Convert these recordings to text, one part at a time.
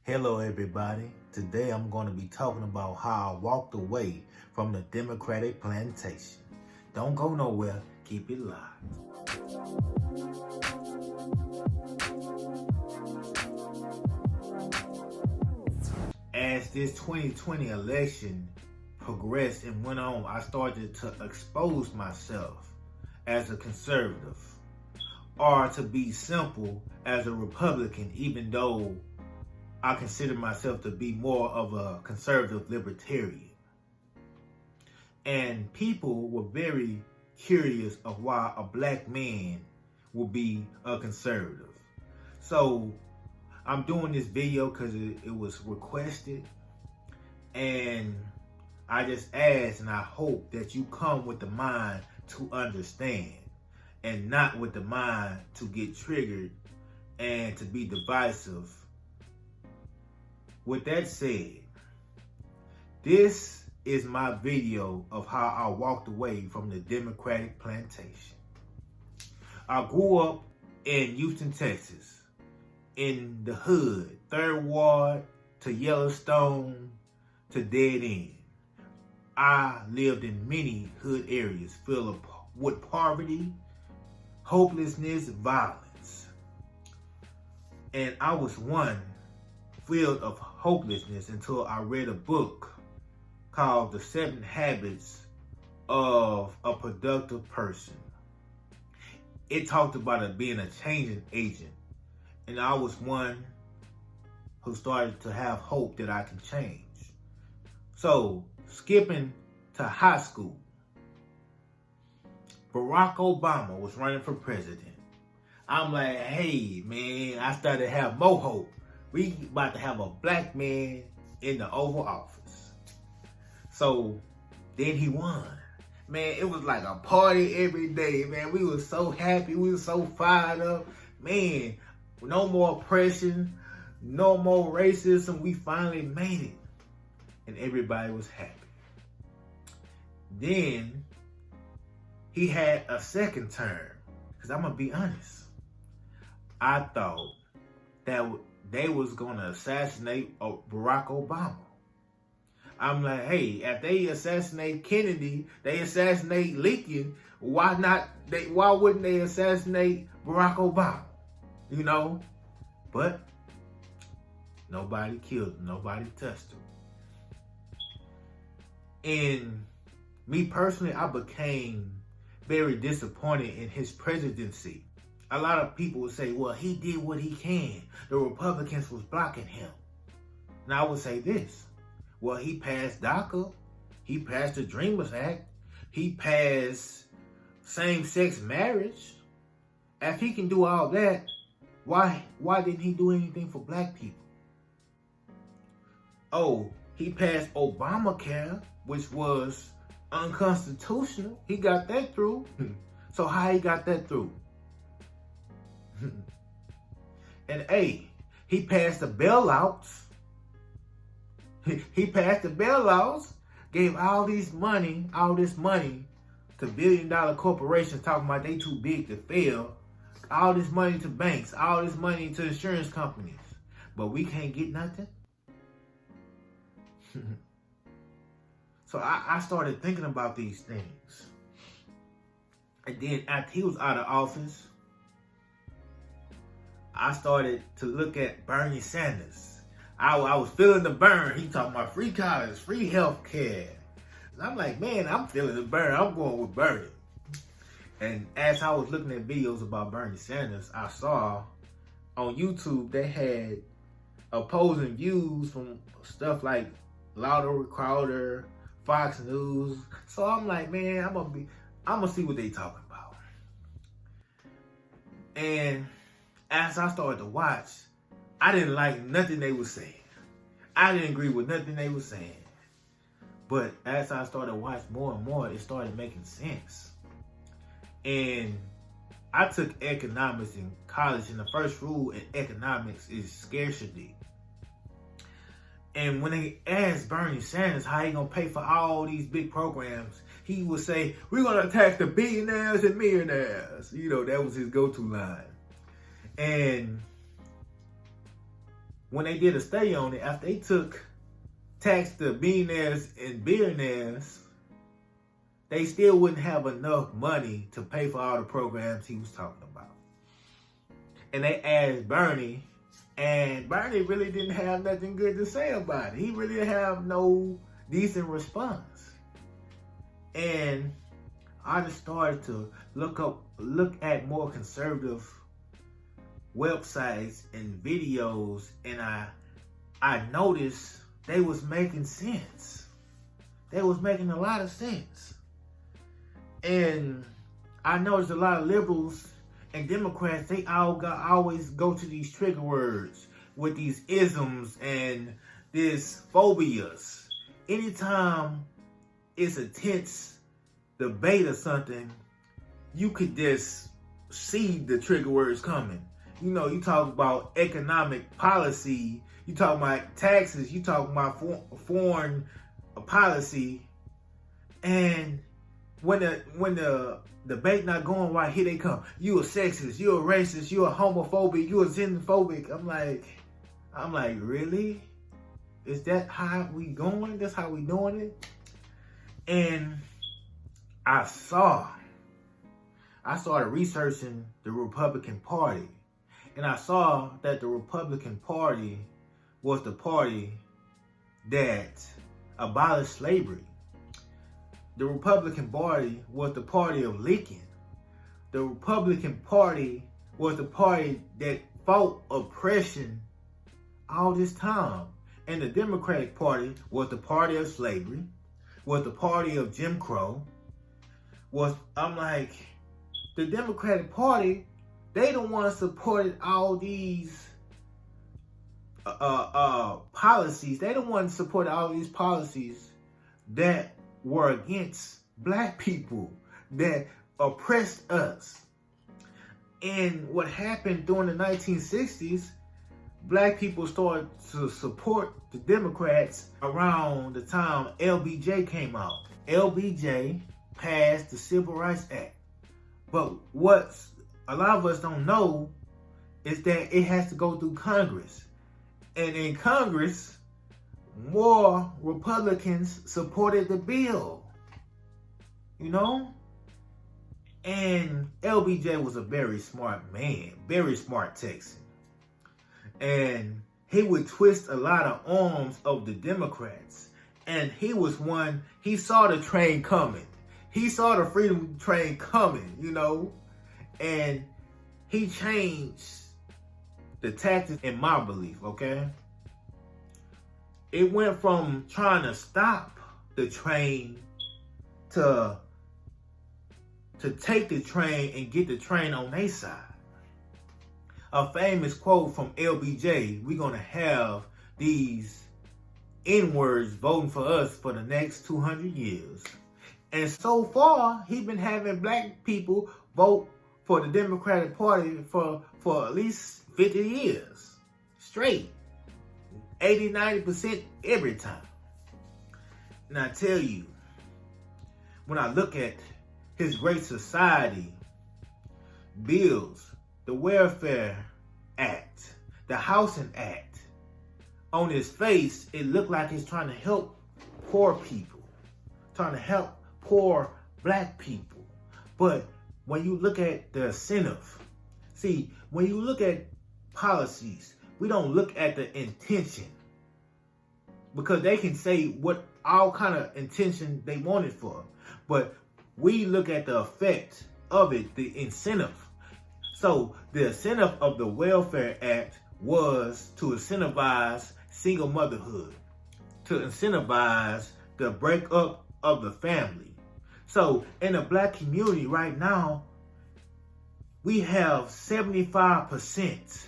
Hello everybody. Today I'm going to be talking about how I walked away from the Democratic Plantation. Don't go nowhere. Keep it locked. As this 2020 election progressed and went on, I started to expose myself as a conservative, or to be simple, as a Republican, even though I consider myself to be more of a conservative libertarian. And people were very curious of why a black man would be a conservative. So I'm doing this video because it was requested, and I just ask and I hope that you come with the mind to understand and not with the mind to get triggered and to be divisive. With that said, this is my video of how I walked away from the Democratic Plantation. I grew up in Houston, Texas, in the hood, 3rd Ward to Yellowstone to Dead End. I lived in many hood areas filled with poverty, hopelessness, violence. And I was one filled of hopelessness until I read a book called The 7 Habits of a Productive Person. It talked about it being a changing agent, and I was one who started to have hope that I can change. So, skipping to high school, Barack Obama was running for president. I'm like, hey man, I started to have more hope. We about to have a black man in the Oval Office. So then he won. Man, it was like a party every day, man. We were so happy. We were so fired up. Man, no more oppression, no more racism. We finally made it. And everybody was happy. Then he had a second term. Because I'm going to be honest. I thought that they was going to assassinate Barack Obama. I'm like, hey, if they assassinate Kennedy, they assassinate Lincoln, why wouldn't they assassinate Barack Obama? You know? But nobody killed him. Nobody touched him. And me personally, I became very disappointed in his presidency. A lot of people would say, well, he did what he can. The Republicans was blocking him. And I would say this. Well, he passed DACA. He passed the Dreamers Act. He passed same-sex marriage. If he can do all that, why didn't he do anything for black people? Oh, he passed Obamacare, which was unconstitutional. He got that through. So how he got that through? And hey, he passed the bailouts. He passed the bailouts, gave all this money to billion-dollar corporations talking about they too big to fail. All this money to banks, all this money to insurance companies. But we can't get nothing. So I started thinking about these things. And then after he was out of office, I started to look at Bernie Sanders. I was feeling the burn. He talking about free college, free health care. And I'm like, man, I'm feeling the burn. I'm going with Bernie. And as I was looking at videos about Bernie Sanders, I saw on YouTube they had opposing views from stuff like Louder, Crowder, Fox News. So I'm like, man, I'm gonna see what they talking about. And as I started to watch, I didn't like nothing they were saying. I didn't agree with nothing they were saying. But as I started to watch more and more, it started making sense. And I took economics in college, and the first rule in economics is scarcity. And when they asked Bernie Sanders how he gonna pay for all these big programs, he would say, we're gonna tax the billionaires and millionaires. You know, that was his go-to line. And when they did a study on it, after they taxed the millionaires and billionaires, they still wouldn't have enough money to pay for all the programs he was talking about. And they asked Bernie, and Bernie really didn't have nothing good to say about it. He really didn't have no decent response. And I just started to look at more conservative websites and videos, and I noticed they was making sense. They was making a lot of sense. And I noticed a lot of liberals and Democrats, they always go to these trigger words with these isms and this phobias. Anytime it's a tense debate or something, you could just see the trigger words coming. You know, you talk about economic policy, you talk about taxes, you talk about foreign policy, and when the debate not going right, here they come. You a sexist, you a racist, you a homophobic, you a xenophobic. I'm like, really? Is that how we going? That's how we doing it? And I started researching the Republican Party, and I saw that the Republican Party was the party that abolished slavery. The Republican Party was the party of Lincoln. The Republican Party was the party that fought oppression all this time. And the Democratic Party was the party of slavery, was the party of Jim Crow. I'm like, the Democratic Party, they don't want to support all these policies. They don't want to support all these policies that were against black people, that oppressed us. And what happened during the 1960s, black people started to support the Democrats around the time LBJ came out. LBJ passed the Civil Rights Act. But what a lot of us don't know is that it has to go through Congress. And in Congress, more Republicans supported the bill, you know? And LBJ was a very smart man, very smart Texan. And he would twist a lot of arms of the Democrats. And he saw the train coming. He saw the freedom train coming, you know? And he changed the tactics, in my belief, okay? It went from trying to stop the train to take the train and get the train on their side. A famous quote from LBJ, we're going to have these N-words voting for us for the next 200 years. And so far, he's been having black people vote for the Democratic Party for at least 50 years straight. 80-90% every time. And I tell you, when I look at his Great Society bills, the Welfare Act, the Housing Act, on his face, it looked like he's trying to help poor people, trying to help poor black people. But when you look at the incentive, see, when you look at policies, we don't look at the intention, because they can say what all kind of intention they want it for. But we look at the effect of it, the incentive. So the incentive of the Welfare Act was to incentivize single motherhood, to incentivize the breakup of the family. So in the black community right now, we have 75%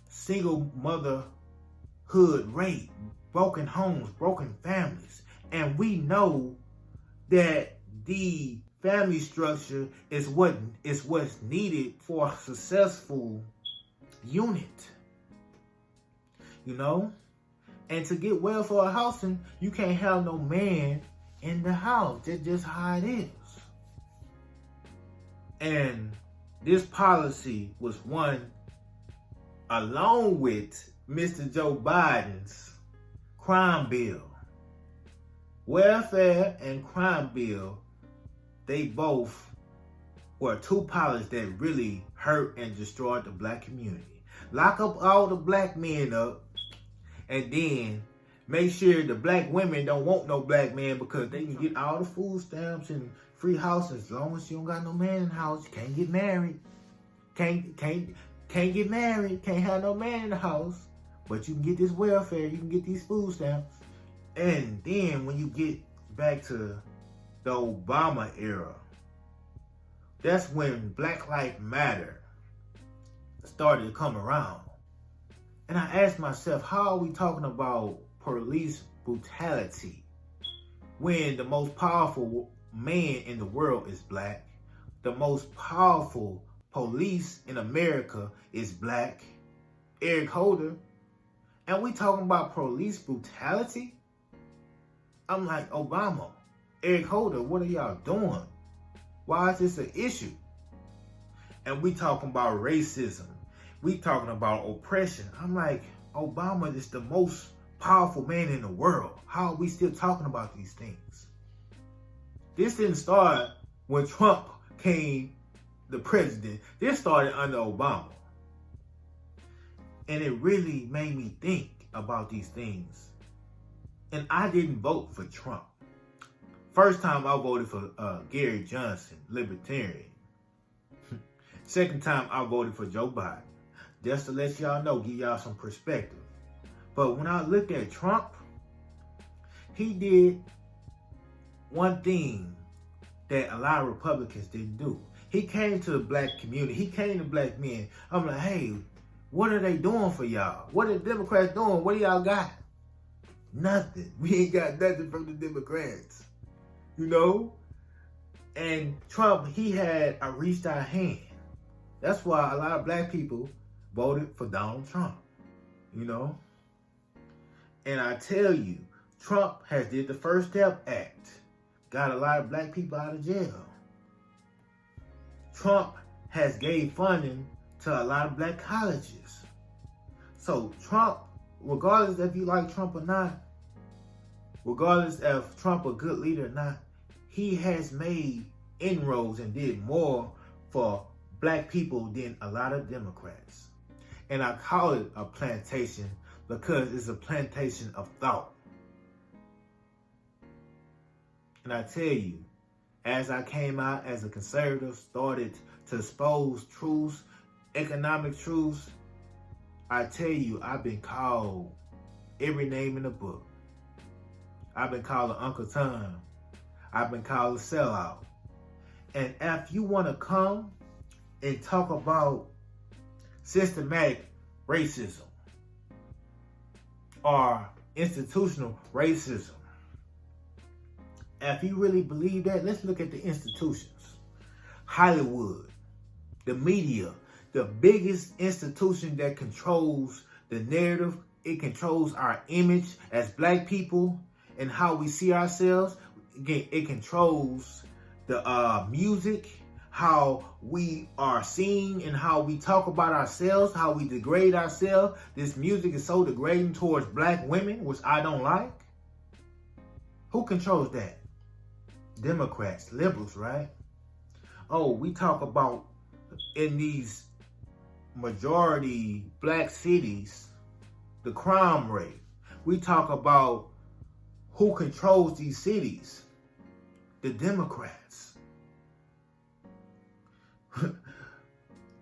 single motherhood rate, broken homes, broken families. And we know that the family structure is what's needed for a successful unit. You know? And to get welfare housing, you can't have no man in the house. That's just how it is. And this policy was one, along with Mr. Joe Biden's crime bill. Welfare and crime bill, they both were two policies that really hurt and destroyed the black community. Lock up all the black men up, and then make sure the black women don't want no black man, because they can get all the food stamps and free houses as long as you don't got no man in the house. You can't get married. Can't get married. Can't have no man in the house. But you can get this welfare. You can get these food stamps. And then when you get back to the Obama era, that's when Black Lives Matter started to come around. And I asked myself, how are we talking about police brutality when the most powerful man in the world is black? The most powerful police in America is black, Eric Holder. And we talking about police brutality? I'm like, Obama, Eric Holder, what are y'all doing? Why is this an issue? And we talking about racism. We talking about oppression. I'm like, Obama is the most powerful man in the world. How are we still talking about these things? This didn't start when Trump came the president. This started under Obama. And it really made me think about these things. And I didn't vote for Trump. First time I voted for Gary Johnson, Libertarian. Second time I voted for Joe Biden. Just to let y'all know, give y'all some perspective. But when I looked at Trump, he did one thing that a lot of Republicans didn't do. He came to the black community. He came to black men. I'm like, hey, what are they doing for y'all? What are the Democrats doing? What do y'all got? Nothing. We ain't got nothing from the Democrats. You know? And Trump, he had a reached out hand. That's why a lot of black people voted for Donald Trump. You know? And I tell you, Trump has did the First Step Act. Got a lot of black people out of jail. Trump has gave funding to a lot of black colleges. So Trump, regardless if you like Trump or not, regardless if Trump a good leader or not, he has made inroads and did more for black people than a lot of Democrats. And I call it a plantation because it's a plantation of thought. And I tell you, as I came out as a conservative, started to expose truths, economic truths, I tell you, I've been called every name in the book. I've been called an Uncle Tom. I've been called a sellout. And if you want to come and talk about systematic racism or institutional racism, if you really believe that, let's look at the institutions. Hollywood, the media, the biggest institution that controls the narrative. It controls our image as black people and how we see ourselves. Again, it controls the music, how we are seen and how we talk about ourselves, how we degrade ourselves. This music is so degrading towards black women, which I don't like. Who controls that? Democrats, liberals, right? Oh, we talk about in these majority black cities, the crime rate. We talk about who controls these cities. The Democrats.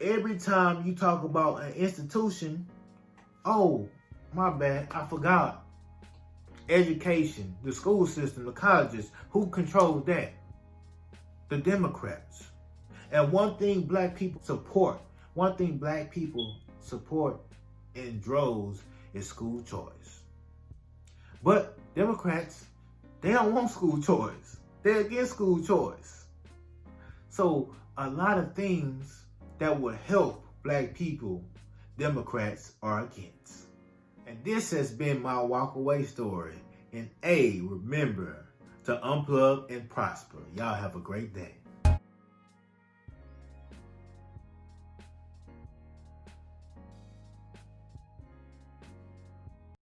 Every time you talk about an institution, oh, my bad, I forgot. Education, the school system, the colleges, who controls that? The Democrats. And one thing black people support in droves is school choice. But Democrats, they don't want school choice. They're against school choice. So a lot of things that would help black people, Democrats are against. And this has been my walk away story. And remember to unplug and prosper. Y'all have a great day.